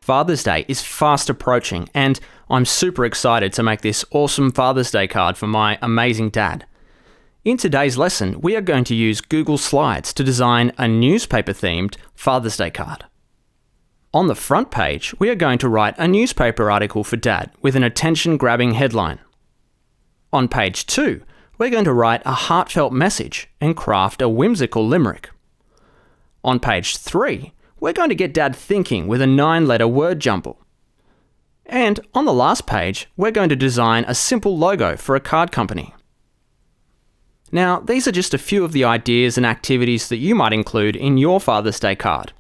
Father's Day is fast approaching, and I'm super excited to make this awesome Father's Day card for my amazing dad. In today's lesson, we are going to use Google Slides to design a newspaper-themed Father's Day card. On the front page, we are going to write a newspaper article for Dad with an attention-grabbing headline. On page 2, we're going to write a heartfelt message and craft a whimsical limerick. On page 3, we're going to get Dad thinking with a 9-letter word jumble. And on the last page, we're going to design a simple logo for a card company. Now, these are just a few of the ideas and activities that you might include in your Father's Day card.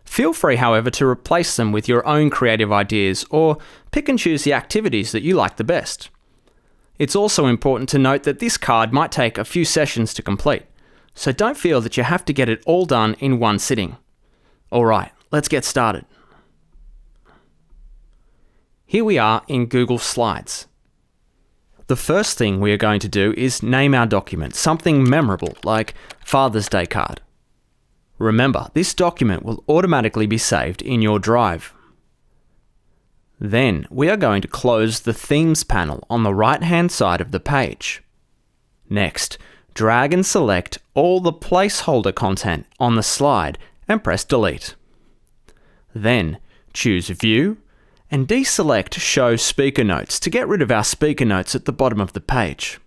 Feel free, however, to replace them with your own creative ideas or pick and choose the activities that you like the best. It's also important to note that this card might take a few sessions to complete, so don't feel that you have to get it all done in one sitting. Alright, let's get started. Here we are in Google Slides. The first thing we are going to do is name our document something memorable like Father's Day card. Remember, this document will automatically be saved in your Drive. Then we are going to close the Themes panel on the right-hand side of the page. Next, drag and select all the placeholder content on the slide and press Delete. Then choose View and deselect Show Speaker Notes to get rid of our speaker notes at the bottom of the page.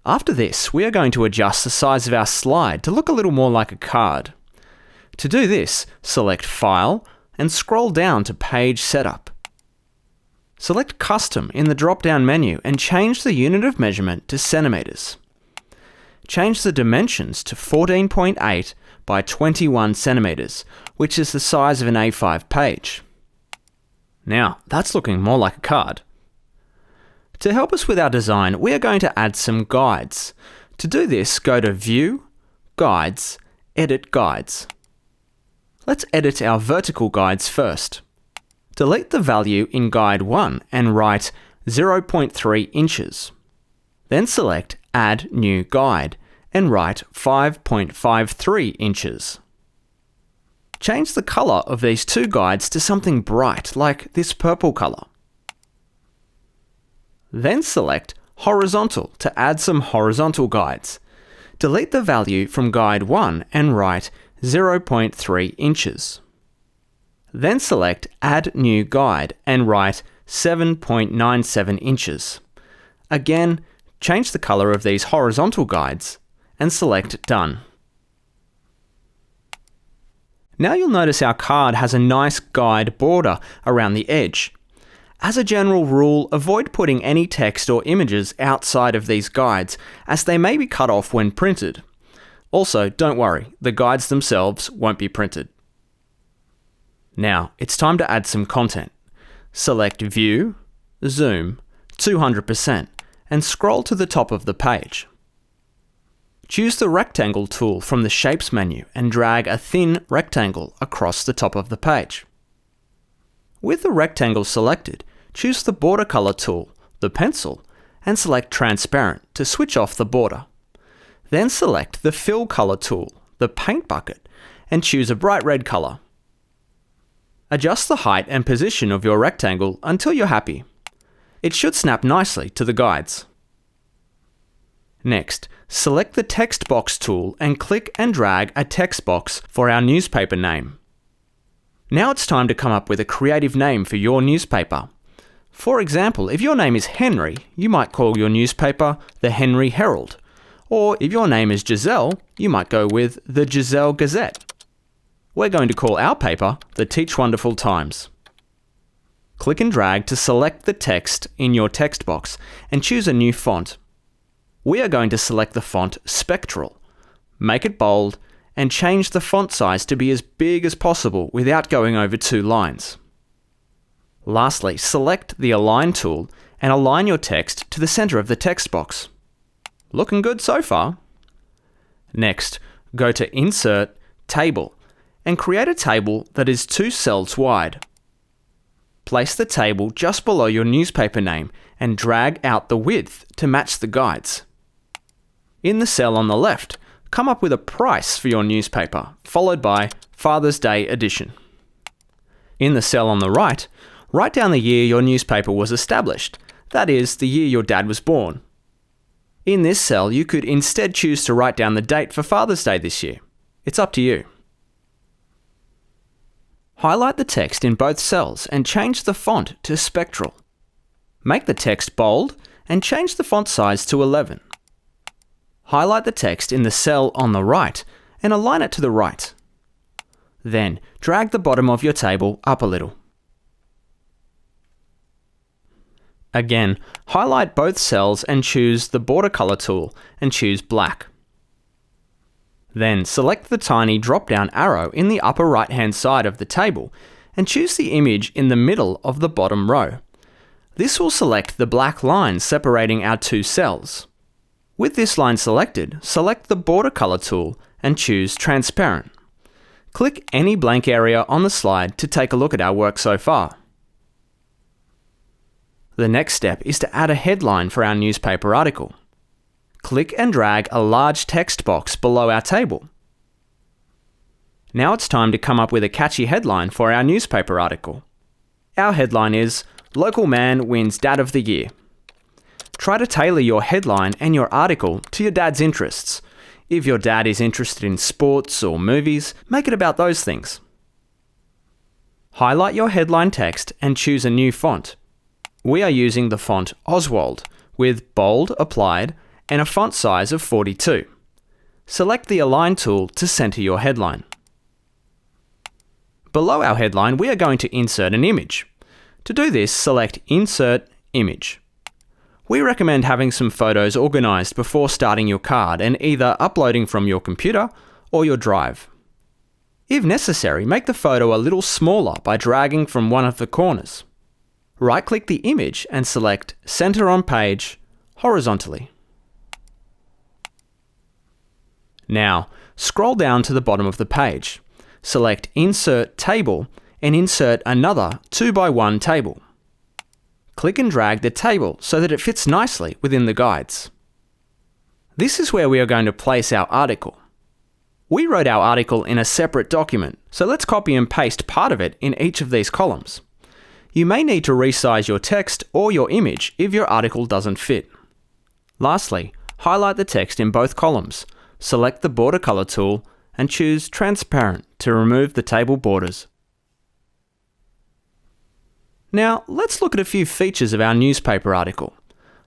After this, we are going to adjust the size of our slide to look a little more like a card. To do this, select File and scroll down to Page Setup. Select Custom in the drop-down menu and change the unit of measurement to centimeters. Change the dimensions to 14.8 by 21 centimeters, which is the size of an A5 page. Now, that's looking more like a card. To help us with our design, we are going to add some guides. To do this, go to View, Guides, Edit Guides. Let's edit our vertical guides first. Delete the value in Guide 1 and write 0.3 inches. Then select Add New Guide and write 5.53 inches. Change the color of these two guides to something bright, like this purple color. Then select Horizontal to add some horizontal guides. Delete the value from Guide 1 and write 0.3 inches. Then select Add New Guide and write 7.97 inches. Again, change the color of these horizontal guides and select Done. Now you'll notice our card has a nice guide border around the edge. As a general rule, avoid putting any text or images outside of these guides, as they may be cut off when printed. Also, don't worry, the guides themselves won't be printed. Now, it's time to add some content. Select View, Zoom, 200%, and scroll to the top of the page. Choose the Rectangle tool from the Shapes menu and drag a thin rectangle across the top of the page. With the rectangle selected, choose the Border Color tool, the pencil, and select Transparent to switch off the border. Then select the Fill Color tool, the Paint bucket, and choose a bright red color. Adjust the height and position of your rectangle until you're happy. It should snap nicely to the guides. Next, select the Text Box tool and click and drag a text box for our newspaper name. Now it's time to come up with a creative name for your newspaper. For example, if your name is Henry, you might call your newspaper the Henry Herald. Or if your name is Giselle, you might go with the Giselle Gazette. We're going to call our paper the Teach Wonderful Times. Click and drag to select the text in your text box and choose a new font. We are going to select the font Spectral. Make it bold and change the font size to be as big as possible without going over 2 lines. Lastly, select the Align tool and align your text to the center of the text box. Looking good so far. Next, go to Insert, Table, and create a table that is 2 cells wide. Place the table just below your newspaper name and drag out the width to match the guides. In the cell on the left, come up with a price for your newspaper, followed by Father's Day edition. In the cell on the right, write down the year your newspaper was established, that is, the year your dad was born. In this cell, you could instead choose to write down the date for Father's Day this year. It's up to you. Highlight the text in both cells and change the font to Spectral. Make the text bold and change the font size to 11. Highlight the text in the cell on the right and align it to the right. Then, drag the bottom of your table up a little. Again, highlight both cells and choose the border color tool and choose black. Then select the tiny drop-down arrow in the upper right-hand side of the table and choose the image in the middle of the bottom row. This will select the black line separating our two cells. With this line selected, select the border color tool and choose Transparent. Click any blank area on the slide to take a look at our work so far. The next step is to add a headline for our newspaper article. Click and drag a large text box below our table. Now it's time to come up with a catchy headline for our newspaper article. Our headline is, "Local man wins Dad of the Year." Try to tailor your headline and your article to your dad's interests. If your dad is interested in sports or movies, make it about those things. Highlight your headline text and choose a new font. We are using the font Oswald with bold applied and a font size of 42. Select the Align tool to center your headline. Below our headline, we are going to insert an image. To do this, select Insert Image. We recommend having some photos organized before starting your card and either uploading from your computer or your drive. If necessary, make the photo a little smaller by dragging from one of the corners. Right-click the image and select Center on Page horizontally. Now, scroll down to the bottom of the page. Select Insert Table and insert another 2x1 table. Click and drag the table so that it fits nicely within the guides. This is where we are going to place our article. We wrote our article in a separate document, so let's copy and paste part of it in each of these columns. You may need to resize your text or your image if your article doesn't fit. Lastly, highlight the text in both columns, select the border color tool, and choose Transparent to remove the table borders. Now, let's look at a few features of our newspaper article.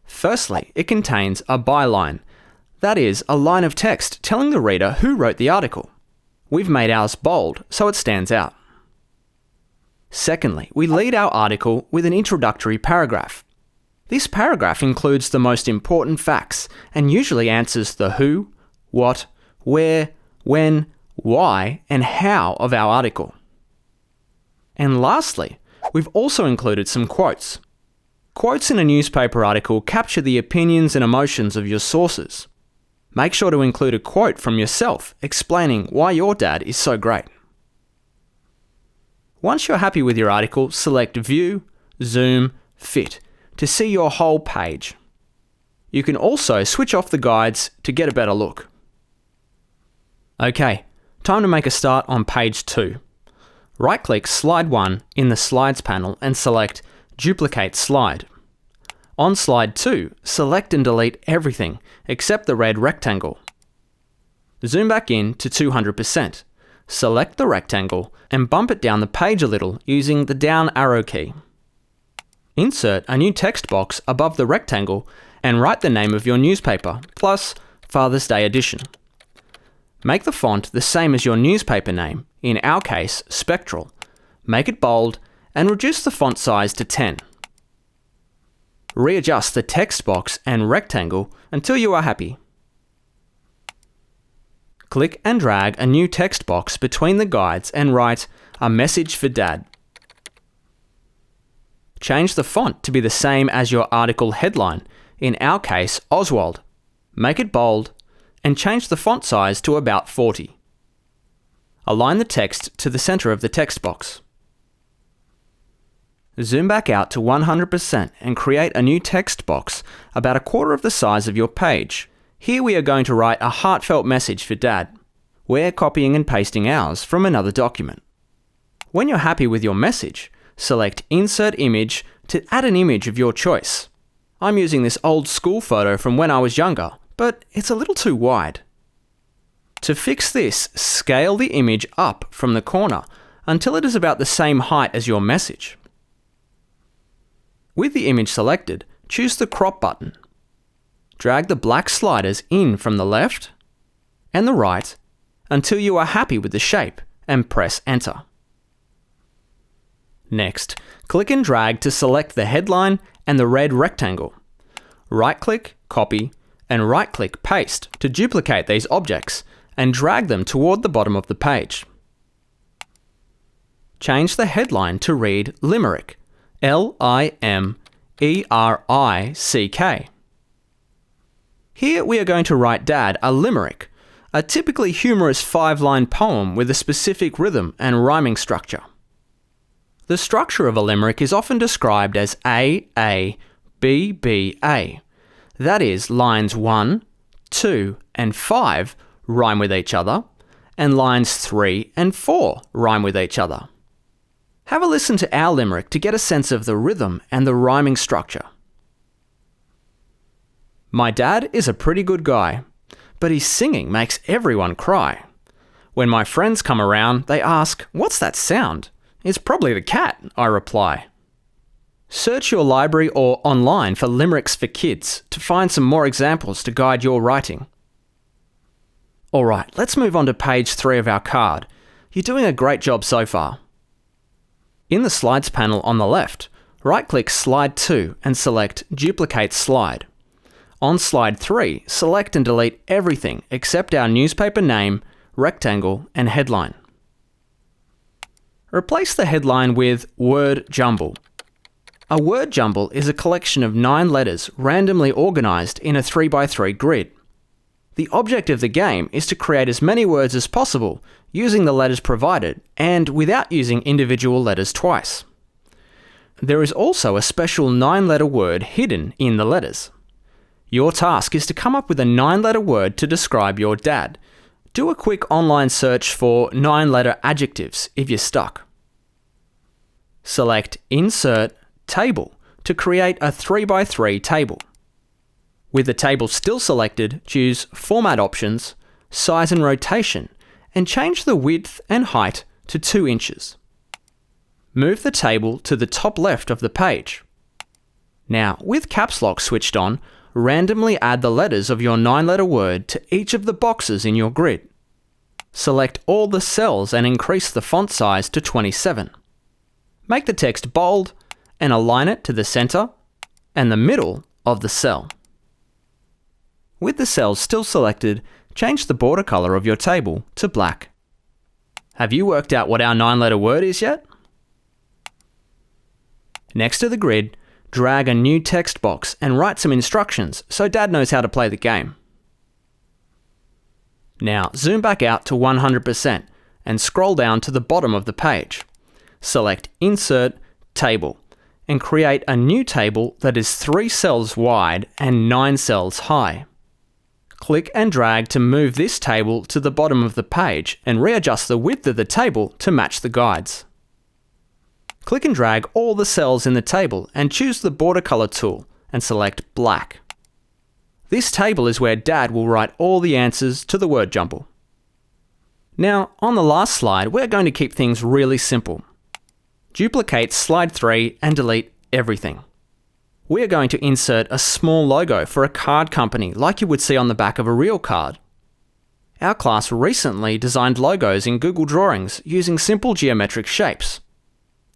Firstly, it contains a byline. That is, a line of text telling the reader who wrote the article. We've made ours bold, so it stands out. Secondly, we lead our article with an introductory paragraph. This paragraph includes the most important facts and usually answers the who, what, where, when, why, and how of our article. And lastly, we've also included some quotes. Quotes in a newspaper article capture the opinions and emotions of your sources. Make sure to include a quote from yourself explaining why your dad is so great. Once you're happy with your article, select View, Zoom, Fit to see your whole page. You can also switch off the guides to get a better look. Okay, time to make a start on page 2. Right-click Slide 1 in the Slides panel and select Duplicate Slide. On Slide 2, select and delete everything except the red rectangle. Zoom back in to 200%. Select the rectangle and bump it down the page a little using the down arrow key. Insert a new text box above the rectangle and write the name of your newspaper, plus Father's Day edition. Make the font the same as your newspaper name, in our case, Spectral. Make it bold and reduce the font size to 10. Readjust the text box and rectangle until you are happy. Click and drag a new text box between the guides and write "A Message for Dad." Change the font to be the same as your article headline, in our case, Oswald. Make it bold and change the font size to about 40. Align the text to the center of the text box. Zoom back out to 100% and create a new text box about a quarter of the size of your page. Here we are going to write a heartfelt message for Dad. We're copying and pasting ours from another document. When you're happy with your message, select Insert Image to add an image of your choice. I'm using this old school photo from when I was younger, but it's a little too wide. To fix this, scale the image up from the corner until it is about the same height as your message. With the image selected, choose the Crop button. Drag the black sliders in from the left and the right until you are happy with the shape and press Enter. Next, click and drag to select the headline and the red rectangle. Right-click, copy, and right-click, paste to duplicate these objects and drag them toward the bottom of the page. Change the headline to read Limerick, L-I-M-E-R-I-C-K. Here we are going to write Dad a limerick, a typically humorous 5-line poem with a specific rhythm and rhyming structure. The structure of a limerick is often described as A-A, B-B-A. That is, lines 1, 2, and 5 rhyme with each other, and lines 3 and 4 rhyme with each other. Have a listen to our limerick to get a sense of the rhythm and the rhyming structure. My dad is a pretty good guy, but his singing makes everyone cry. When my friends come around, they ask, "What's that sound?" "It's probably the cat," I reply. Search your library or online for limericks for kids to find some more examples to guide your writing. Alright, let's move on to page 3 of our card. You're doing a great job so far. In the Slides panel on the left, right-click Slide 2 and select Duplicate Slide. On Slide 3, select and delete everything except our newspaper name, rectangle, and headline. Replace the headline with Word Jumble. A word jumble is a collection of 9 letters randomly organised in a 3x3 grid. The object of the game is to create as many words as possible using the letters provided and without using individual letters twice. There is also a special 9-letter word hidden in the letters. Your task is to come up with a 9-letter word to describe your dad. Do a quick online search for 9-letter adjectives if you're stuck. Select Insert Table to create a 3x3 table. With the table still selected, choose Format Options, Size and Rotation, and change the width and height to 2 inches. Move the table to the top left of the page. Now, with Caps Lock switched on, randomly add the letters of your 9-letter word to each of the boxes in your grid. Select all the cells and increase the font size to 27. Make the text bold and align it to the center and the middle of the cell. With the cells still selected, change the border color of your table to black. Have you worked out what our 9-letter word is yet? Next to the grid, drag a new text box and write some instructions so Dad knows how to play the game. Now zoom back out to 100% and scroll down to the bottom of the page. Select Insert Table and create a new table that is 3 cells wide and 9 cells high. Click and drag to move this table to the bottom of the page and readjust the width of the table to match the guides. Click and drag all the cells in the table and choose the border color tool and select black. This table is where Dad will write all the answers to the word jumble. Now, on the last slide, we're going to keep things really simple. Duplicate Slide 3 and delete everything. We are going to insert a small logo for a card company like you would see on the back of a real card. Our class recently designed logos in Google Drawings using simple geometric shapes.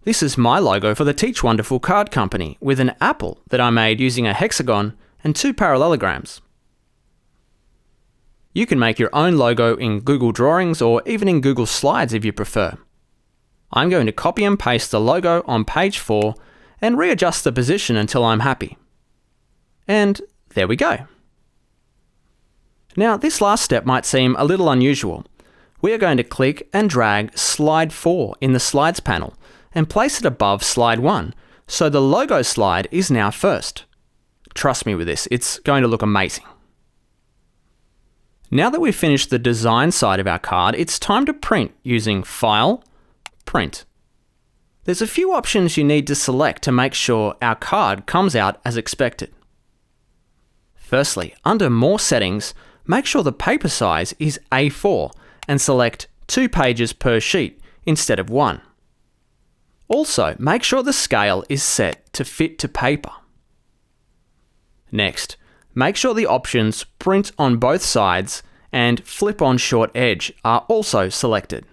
This is my logo for the Teach Wonderful card company with an apple that I made using a hexagon and 2 parallelograms. You can make your own logo in Google Drawings or even in Google Slides if you prefer. I'm going to copy and paste the logo on page 4 and readjust the position until I'm happy. And there we go. Now, this last step might seem a little unusual. We are going to click and drag Slide 4 in the Slides panel and place it above Slide 1, so the logo slide is now first. Trust me with this, it's going to look amazing. Now that we've finished the design side of our card, it's time to print using File, Print. There's a few options you need to select to make sure our card comes out as expected. Firstly, under More Settings, make sure the paper size is A4 and select 2 pages per sheet instead of 1. Also, make sure the scale is set to fit to paper. Next, make sure the options Print on both sides and Flip on short edge are also selected.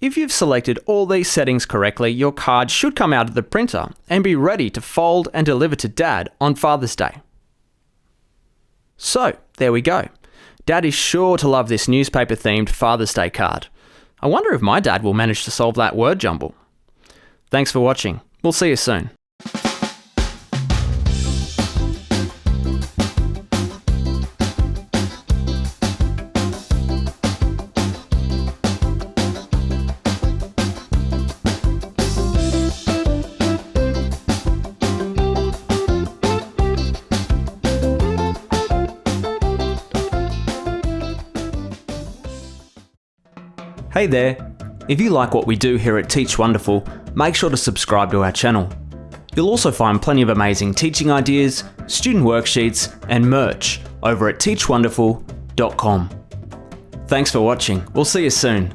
If you've selected all these settings correctly, your card should come out of the printer and be ready to fold and deliver to Dad on Father's Day. So, there we go. Dad is sure to love this newspaper-themed Father's Day card. I wonder if my dad will manage to solve that word jumble. Thanks for watching. We'll see you soon. Hey there! If you like what we do here at Teach Wonderful, make sure to subscribe to our channel. You'll also find plenty of amazing teaching ideas, student worksheets, and merch over at teachwonderful.com. Thanks for watching. We'll see you soon.